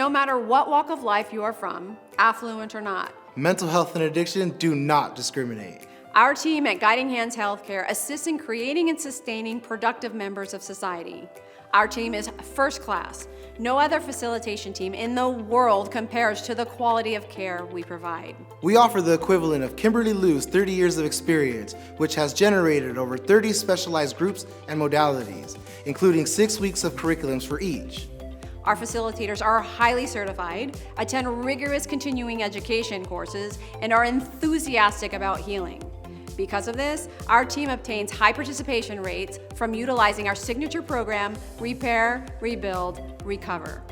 no matter what walk of life you are from, affluent or not. Mental health and addiction do not discriminate. Our team at Guiding Hands Healthcare assists in creating and sustaining productive members of society. Our team is first class. No other facilitation team in the world compares to the quality of care we provide. We offer the equivalent of Kimberly Lou's 30 years of experience, which has generated over 30 specialized groups and modalities, including 6 weeks of curriculums for each. Our facilitators are highly certified, attend rigorous continuing education courses, and are enthusiastic about healing. Because of this, our team obtains high participation rates from utilizing our signature program, Repair, Rebuild, Recover.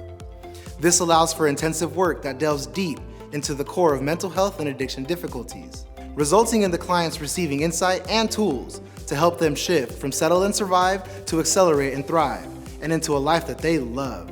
This allows for intensive work that delves deep into the core of mental health and addiction difficulties, resulting in the clients receiving insight and tools to help them shift from settle and survive to accelerate and thrive, and into a life that they love.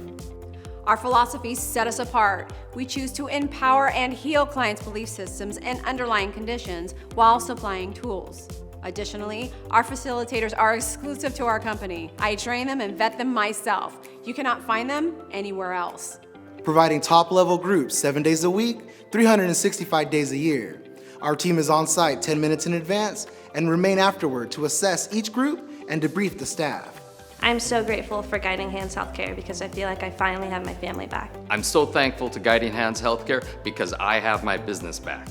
Our philosophies set us apart. We choose to empower and heal clients' belief systems and underlying conditions while supplying tools. Additionally, our facilitators are exclusive to our company. I train them and vet them myself. You cannot find them anywhere else. Providing top-level groups 7 days a week, 365 days a year. Our team is on site 10 minutes in advance and remain afterward to assess each group and debrief the staff. I'm so grateful for Guiding Hands Healthcare because I feel like I finally have my family back. I'm so thankful to Guiding Hands Healthcare because I have my business back.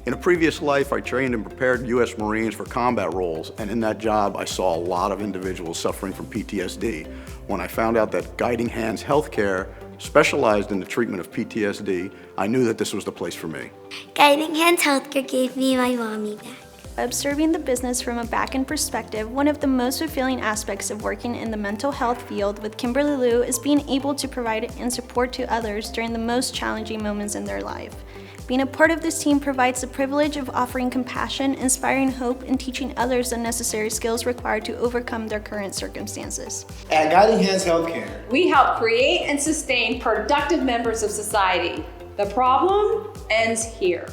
In a previous life, I trained and prepared U.S. Marines for combat roles, and in that job, I saw a lot of individuals suffering from PTSD. When I found out that Guiding Hands Healthcare specialized in the treatment of PTSD, I knew that this was the place for me. Guiding Hands Healthcare gave me my mommy back. Observing the business from a back-end perspective, one of the most fulfilling aspects of working in the mental health field with Kimberly Lou is being able to provide and support to others during the most challenging moments in their life. Being a part of this team provides the privilege of offering compassion, inspiring hope, and teaching others the necessary skills required to overcome their current circumstances. At Guiding Hands Healthcare, We help create and sustain productive members of society. The problem ends here.